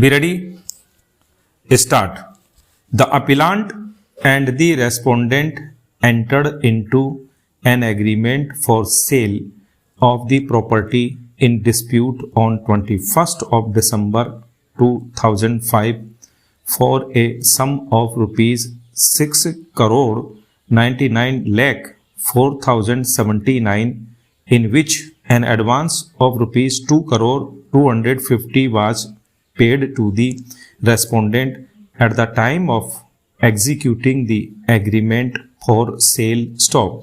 Be ready? Start. The appellant and the respondent entered into an agreement for sale of the property in dispute on 21st of December 2005 for a sum of rupees 6 crore 99 lakh 4,079, in which an advance of rupees 2 crore 250 was paid to the respondent at the time of executing the agreement for sale stop.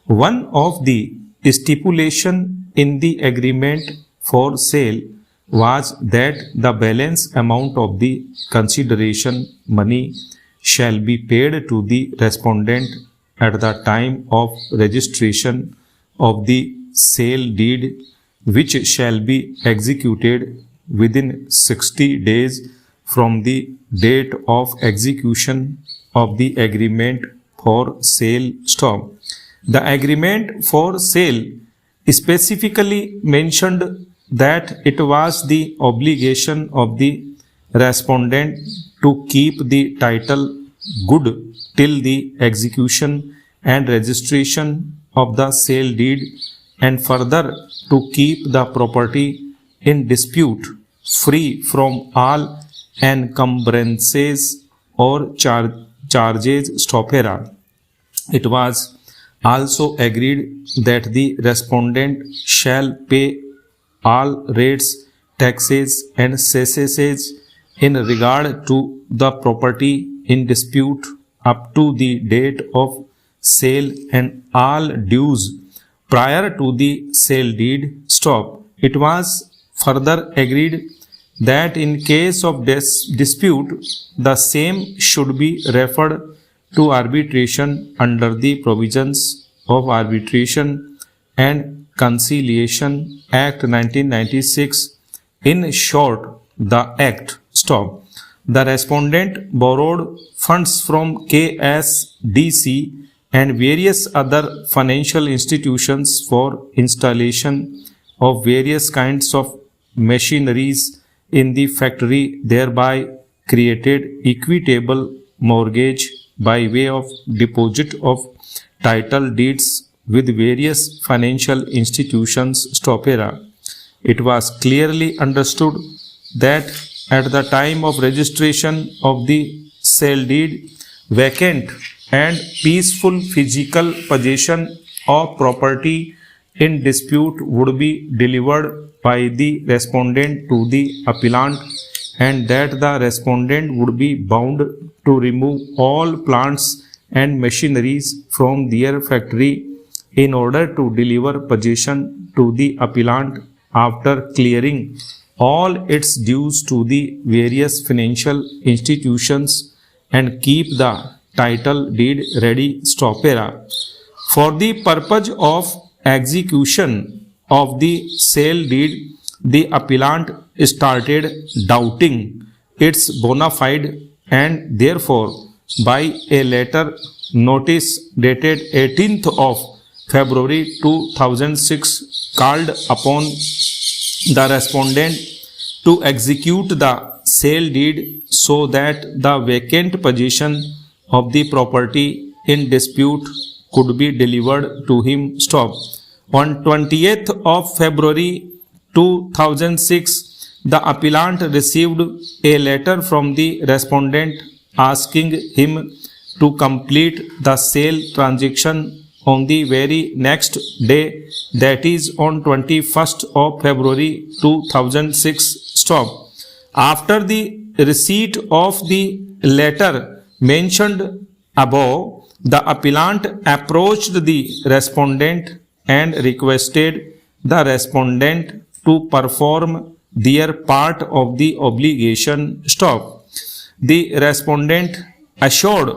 One of the stipulation in the agreement for sale was that the balance amount of the consideration money shall be paid to the respondent at the time of registration of the sale deed, which shall be executed within 60 days from the date of execution of the agreement for sale stop. The agreement for sale specifically mentioned that it was the obligation of the respondent to keep the title good till the execution and registration of the sale deed, and further to keep the property in dispute free from all encumbrances or charges stopera. It was also agreed that the respondent shall pay all rates, taxes and cesses in regard to the property in dispute up to the date of sale and all dues prior to the sale deed stop. It was further agreed that in case of dispute, the same should be referred to arbitration under the provisions of Arbitration and Conciliation Act 1996. In short, the Act stop. The respondent borrowed funds from KSDC and various other financial institutions for installation of various kinds of machineries in the factory, thereby created equitable mortgage by way of deposit of title deeds with various financial institutions stopera. It was clearly understood that at the time of registration of the sale deed, vacant and peaceful physical possession of property in dispute would be delivered by the respondent to the appellant, and that the respondent would be bound to remove all plants and machineries from their factory in order to deliver possession to the appellant after clearing all its dues to the various financial institutions and keep the title deed ready stopera. For the purpose of execution of the sale deed, the appellant started doubting its bona fide, and therefore by a letter notice dated 18th of February 2006 called upon the respondent to execute the sale deed so that the vacant possession of the property in dispute could be delivered to him stop. On 20th of February 2006, the appellant received a letter from the respondent asking him to complete the sale transaction on the very next day, that is on 21st of February 2006 stop. After the receipt of the letter mentioned above, the appellant approached the respondent and requested the respondent to perform their part of the obligation stop. The respondent assured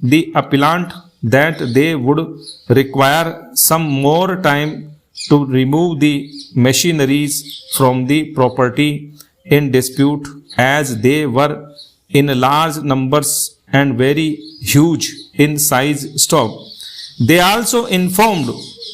the appellant that they would require some more time to remove the machineries from the property in dispute, as they were in large numbers and very huge in size stop. They also informed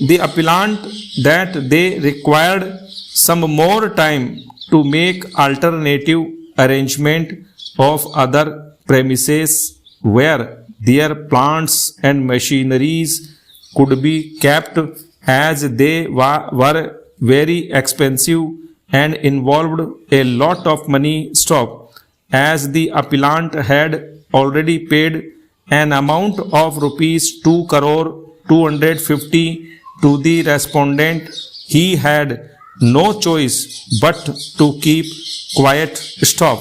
the appellant that they required some more time to make alternative arrangement of other premises where their plants and machineries could be kept, as they were very expensive and involved a lot of money. Stop. As the appellant had already paid an amount of rupees 2 crore 250 to the respondent, he had no choice but to keep quiet. Stop.